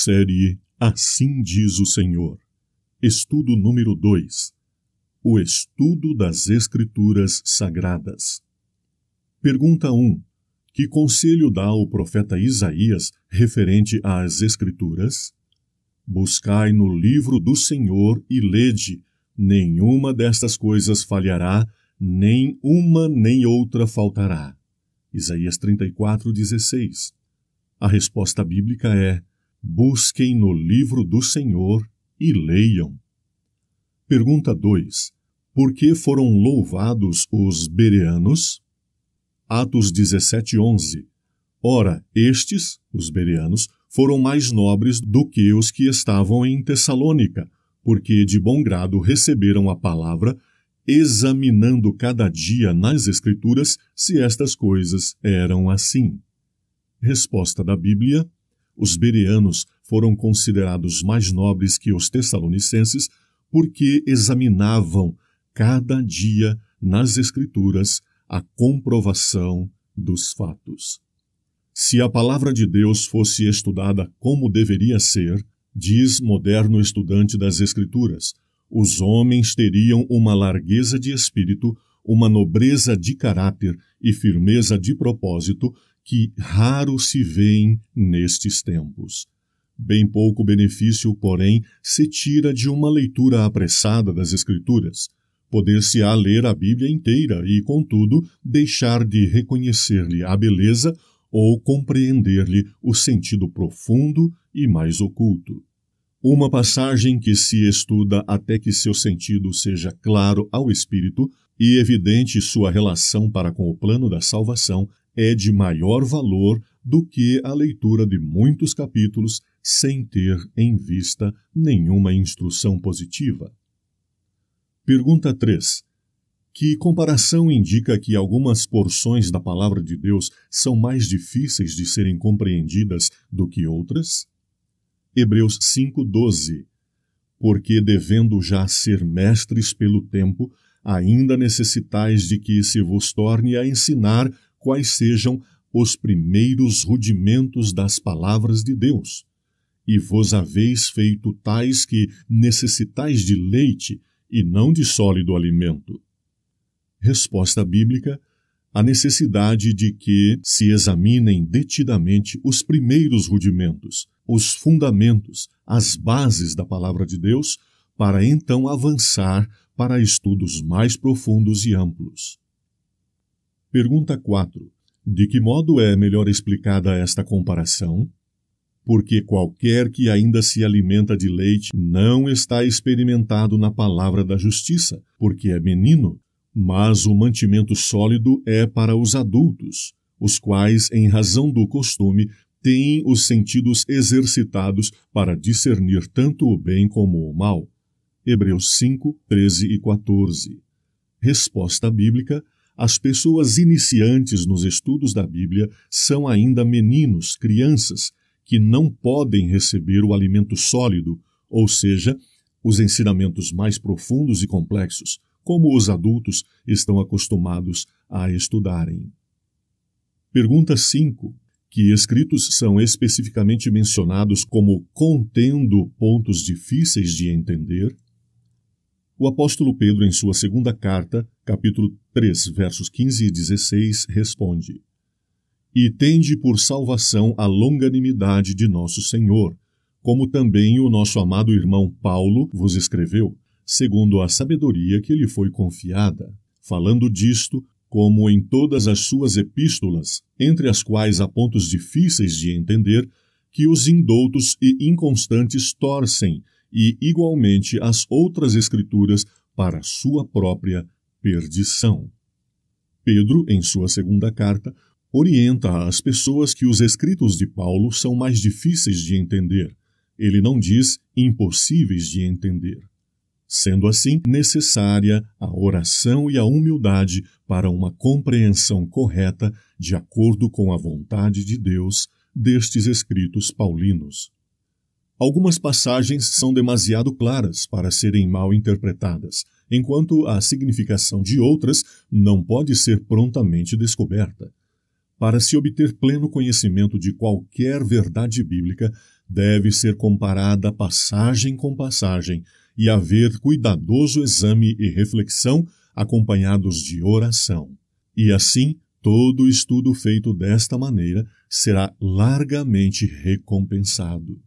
Série Assim Diz o Senhor. Estudo número 2. O estudo das Escrituras Sagradas. Pergunta 1. Que conselho dá o profeta Isaías referente às Escrituras? Buscai no livro do Senhor e lede. Nenhuma destas coisas falhará, nem uma nem outra faltará. Isaías 34:16. A resposta bíblica é: busquem no livro do Senhor e leiam. Pergunta 2. Por que foram louvados os bereanos? Atos 17:11. Ora, estes, os bereanos, foram mais nobres do que os que estavam em Tessalônica, porque de bom grado receberam a palavra, examinando cada dia nas Escrituras se estas coisas eram assim. Resposta da Bíblia: os bereanos foram considerados mais nobres que os tessalonicenses porque examinavam cada dia nas Escrituras a comprovação dos fatos. Se a palavra de Deus fosse estudada como deveria ser, diz moderno estudante das Escrituras, os homens teriam uma largueza de espírito, uma nobreza de caráter e firmeza de propósito que raro se vêem nestes tempos. Bem pouco benefício, porém, se tira de uma leitura apressada das Escrituras. Poder-se-á ler a Bíblia inteira e, contudo, deixar de reconhecer-lhe a beleza ou compreender-lhe o sentido profundo e mais oculto. Uma passagem que se estuda até que seu sentido seja claro ao espírito e evidente sua relação para com o plano da salvação é de maior valor do que a leitura de muitos capítulos sem ter em vista nenhuma instrução positiva. Pergunta 3. Que comparação indica que algumas porções da palavra de Deus são mais difíceis de serem compreendidas do que outras? Hebreus 5:12. Porque devendo já ser mestres pelo tempo, ainda necessitais de que se vos torne a ensinar quais sejam os primeiros rudimentos das palavras de Deus. E vos haveis feito tais que necessitais de leite e não de sólido alimento. Resposta bíblica: a necessidade de que se examinem detidamente os primeiros rudimentos, os fundamentos, as bases da palavra de Deus, para então avançar para estudos mais profundos e amplos. Pergunta 4. De que modo é melhor explicada esta comparação? Porque qualquer que ainda se alimenta de leite não está experimentado na palavra da justiça, porque é menino, mas o mantimento sólido é para os adultos, os quais, em razão do costume, têm os sentidos exercitados para discernir tanto o bem como o mal. Hebreus 5, 13 e 14. Resposta bíblica: as pessoas iniciantes nos estudos da Bíblia são ainda meninos, crianças, que não podem receber o alimento sólido, ou seja, os ensinamentos mais profundos e complexos, como os adultos estão acostumados a estudarem. Pergunta 5. Que escritos são especificamente mencionados como contendo pontos difíceis de entender? O apóstolo Pedro, em sua segunda carta, capítulo 3, versos 15 e 16, responde: E tende por salvação a longanimidade de nosso Senhor, como também o nosso amado irmão Paulo vos escreveu, segundo a sabedoria que lhe foi confiada, falando disto, como em todas as suas epístolas, entre as quais há pontos difíceis de entender, que os indoutos e inconstantes torcem, e igualmente as outras escrituras para sua própria perdição. Pedro, em sua segunda carta, orienta as pessoas que os escritos de Paulo são mais difíceis de entender. Ele não diz impossíveis de entender. Sendo assim, necessária a oração e a humildade para uma compreensão correta de acordo com a vontade de Deus destes escritos paulinos. Algumas passagens são demasiado claras para serem mal interpretadas, enquanto a significação de outras não pode ser prontamente descoberta. Para se obter pleno conhecimento de qualquer verdade bíblica, deve ser comparada passagem com passagem e haver cuidadoso exame e reflexão acompanhados de oração. E assim, todo estudo feito desta maneira será largamente recompensado.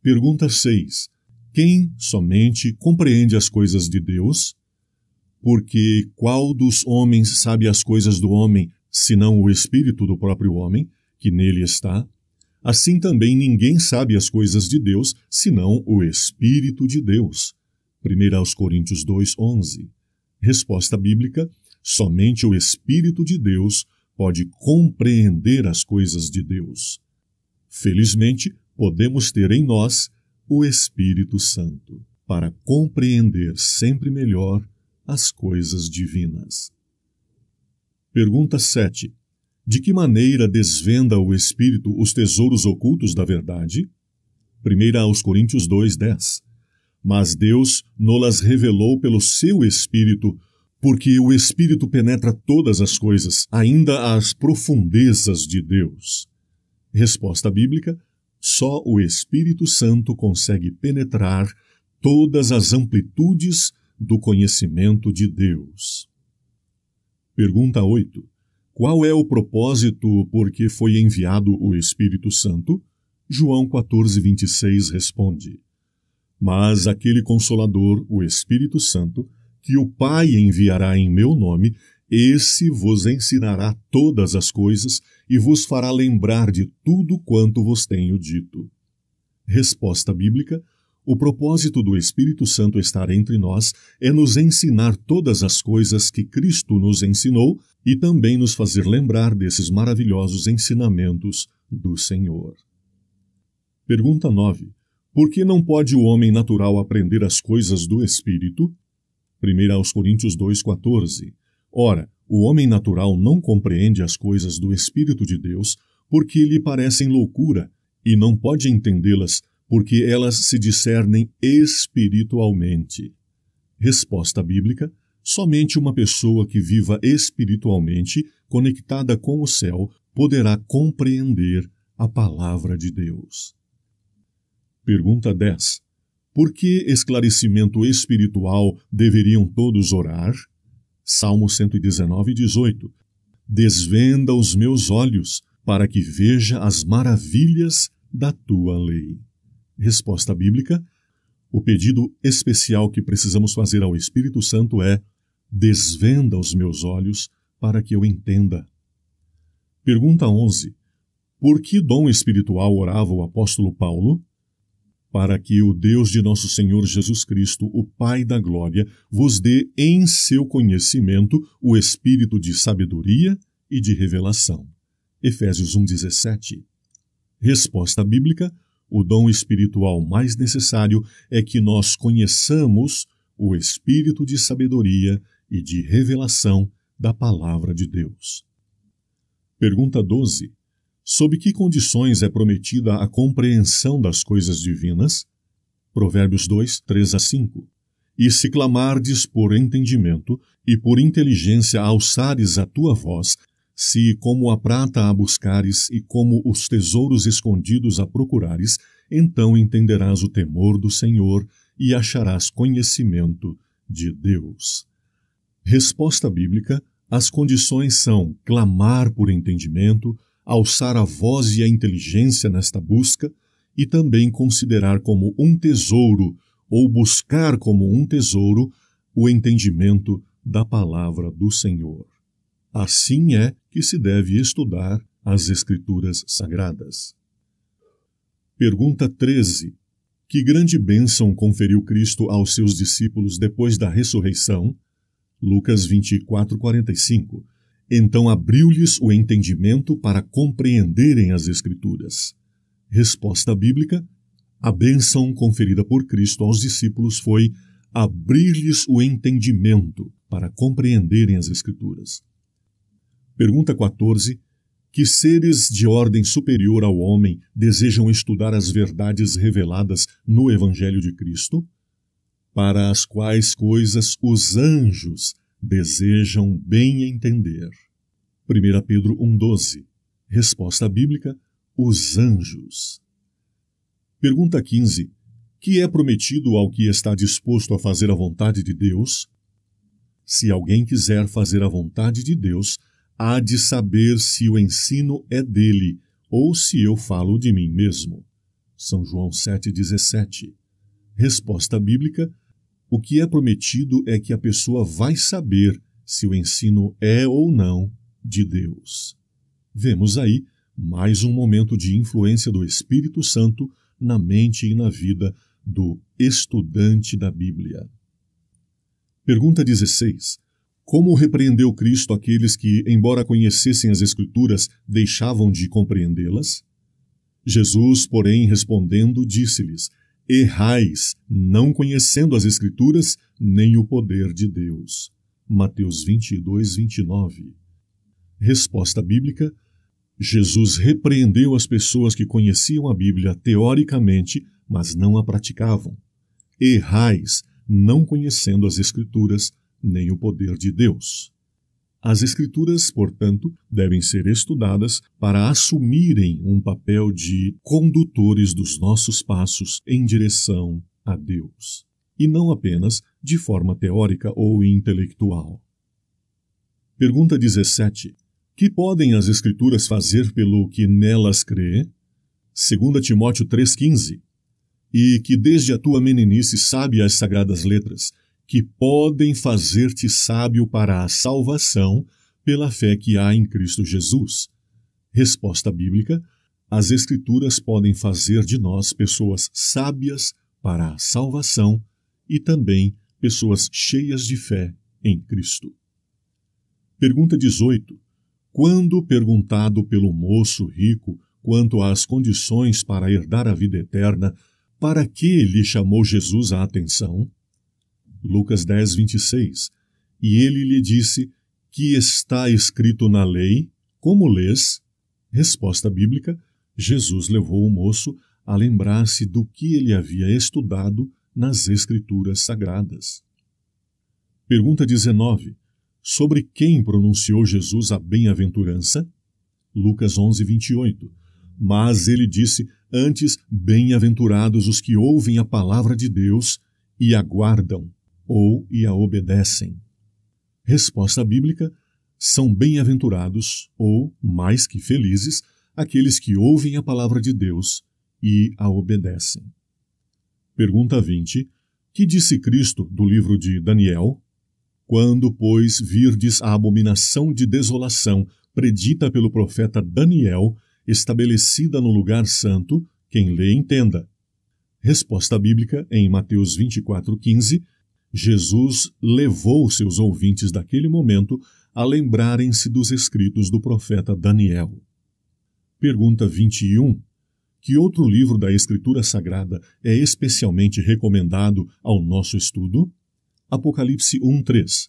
Pergunta 6. Quem somente compreende as coisas de Deus? Porque qual dos homens sabe as coisas do homem, senão o espírito do próprio homem, que nele está? Assim também ninguém sabe as coisas de Deus, senão o Espírito de Deus. 1 Coríntios 2:11. Resposta bíblica: somente o Espírito de Deus pode compreender as coisas de Deus. Felizmente, podemos ter em nós o Espírito Santo para compreender sempre melhor as coisas divinas. Pergunta 7. De que maneira desvenda o Espírito os tesouros ocultos da verdade? 1 Coríntios 2:10. Mas Deus nos revelou pelo seu Espírito, porque o Espírito penetra todas as coisas, ainda as profundezas de Deus. Resposta bíblica: só o Espírito Santo consegue penetrar todas as amplitudes do conhecimento de Deus. Pergunta 8. Qual é o propósito por que foi enviado o Espírito Santo? João 14:26 responde: Mas aquele Consolador, o Espírito Santo, que o Pai enviará em meu nome, esse vos ensinará todas as coisas e vos fará lembrar de tudo quanto vos tenho dito. Resposta bíblica: o propósito do Espírito Santo estar entre nós é nos ensinar todas as coisas que Cristo nos ensinou e também nos fazer lembrar desses maravilhosos ensinamentos do Senhor. Pergunta 9. Por que não pode o homem natural aprender as coisas do Espírito? 1 Coríntios 2:14. Ora, o homem natural não compreende as coisas do Espírito de Deus porque lhe parecem loucura e não pode entendê-las porque elas se discernem espiritualmente. Resposta bíblica: somente uma pessoa que viva espiritualmente, conectada com o céu, poderá compreender a palavra de Deus. Pergunta 10. Por que esclarecimento espiritual deveriam todos orar? Salmo 119:18. Desvenda os meus olhos, para que veja as maravilhas da tua lei. Resposta bíblica: o pedido especial que precisamos fazer ao Espírito Santo é: desvenda os meus olhos, para que eu entenda. Pergunta 11. Por que dom espiritual orava o apóstolo Paulo? Para que o Deus de nosso Senhor Jesus Cristo, o Pai da glória, vos dê em seu conhecimento o espírito de sabedoria e de revelação. Efésios 1:17. Resposta bíblica: o dom espiritual mais necessário é que nós conheçamos o espírito de sabedoria e de revelação da palavra de Deus. Pergunta 12. Sob que condições é prometida a compreensão das coisas divinas? Provérbios 2:3-5. E se clamardes por entendimento e por inteligência alçares a tua voz, se como a prata a buscares e como os tesouros escondidos a procurares, então entenderás o temor do Senhor e acharás conhecimento de Deus. Resposta bíblica: as condições são clamar por entendimento, alçar a voz e a inteligência nesta busca e também considerar como um tesouro ou buscar como um tesouro o entendimento da palavra do Senhor. Assim é que se deve estudar as Escrituras Sagradas. Pergunta 13. Que grande bênção conferiu Cristo aos seus discípulos depois da ressurreição? Lucas 24:45. Então abriu-lhes o entendimento para compreenderem as Escrituras. Resposta bíblica: a bênção conferida por Cristo aos discípulos foi abrir-lhes o entendimento para compreenderem as Escrituras. Pergunta 14. Que seres de ordem superior ao homem desejam estudar as verdades reveladas no Evangelho de Cristo? Para as quais coisas os anjos desejam bem entender. 1 Pedro 1,12. Resposta bíblica: os anjos. Pergunta 15. Que é prometido ao que está disposto a fazer a vontade de Deus? Se alguém quiser fazer a vontade de Deus, há de saber se o ensino é dele ou se eu falo de mim mesmo. São João 7,17. Resposta bíblica: o que é prometido é que a pessoa vai saber se o ensino é ou não de Deus. Vemos aí mais um momento de influência do Espírito Santo na mente e na vida do estudante da Bíblia. Pergunta 16. Como repreendeu Cristo aqueles que, embora conhecessem as Escrituras, deixavam de compreendê-las? Jesus, porém, respondendo, disse-lhes: errais, não conhecendo as Escrituras, nem o poder de Deus. Mateus 22:29. Resposta bíblica: Jesus repreendeu as pessoas que conheciam a Bíblia teoricamente, mas não a praticavam. Errais, não conhecendo as Escrituras, nem o poder de Deus. As Escrituras, portanto, devem ser estudadas para assumirem um papel de condutores dos nossos passos em direção a Deus, e não apenas de forma teórica ou intelectual. Pergunta 17. Que podem as Escrituras fazer pelo que nelas crê? 2 Timóteo 3,15. E que desde a tua meninice sabe as sagradas letras, que podem fazer-te sábio para a salvação pela fé que há em Cristo Jesus. Resposta bíblica: as Escrituras podem fazer de nós pessoas sábias para a salvação e também pessoas cheias de fé em Cristo. Pergunta 18. Quando perguntado pelo moço rico quanto às condições para herdar a vida eterna, para que lhe chamou Jesus a atenção? Lucas 10:26. E ele lhe disse: que está escrito na lei? Como lês? Resposta bíblica: Jesus levou o moço a lembrar-se do que ele havia estudado nas Escrituras Sagradas. Pergunta 19. Sobre quem pronunciou Jesus a bem-aventurança? Lucas 11:28. Mas ele disse: antes, bem-aventurados os que ouvem a palavra de Deus e a guardam, ou e a obedecem. Resposta bíblica: são bem-aventurados, ou, mais que felizes, aqueles que ouvem a palavra de Deus e a obedecem. Pergunta 20. Que disse Cristo do livro de Daniel? Quando, pois, virdes a abominação de desolação predita pelo profeta Daniel, estabelecida no lugar santo, quem lê entenda. Resposta bíblica em Mateus 24:15. Jesus levou seus ouvintes daquele momento a lembrarem-se dos escritos do profeta Daniel. Pergunta 21. Que outro livro da Escritura Sagrada é especialmente recomendado ao nosso estudo? Apocalipse 1:3.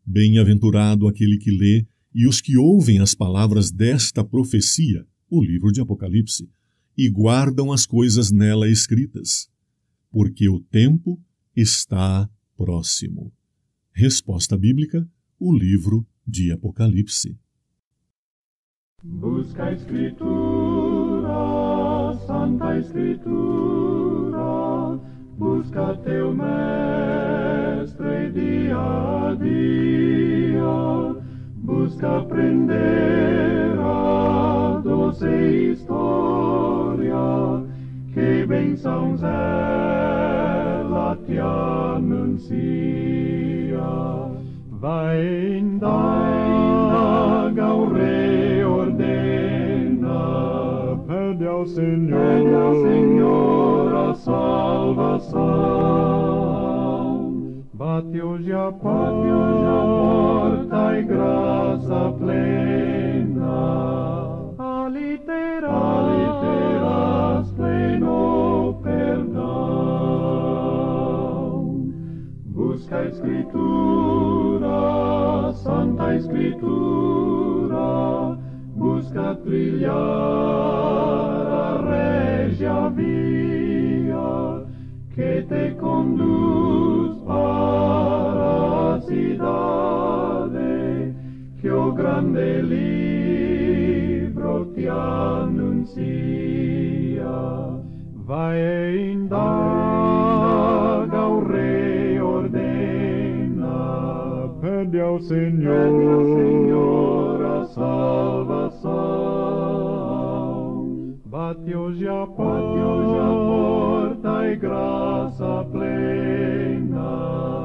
Bem-aventurado aquele que lê e os que ouvem as palavras desta profecia, o livro de Apocalipse, e guardam as coisas nela escritas, porque o tempo está próximo. Resposta bíblica: o livro de Apocalipse. Busca a Escritura, Santa Escritura, busca teu Mestre dia a dia, busca aprender a doce história, que bênçãos ela te anuncia. Vai indaga o Rei ordena, pede ao Senhor a salvação. Bate hoje a porta e graça plena, ali terás pleno perdão. Busca a Escritura, Santa Escritura, busca trilhar a régia via que te conduz para a cidade que o grande livro te anuncia. Vai e indaga, o rei ordena, pede ao Senhor a salvação. Bate hoje a porta e graça plena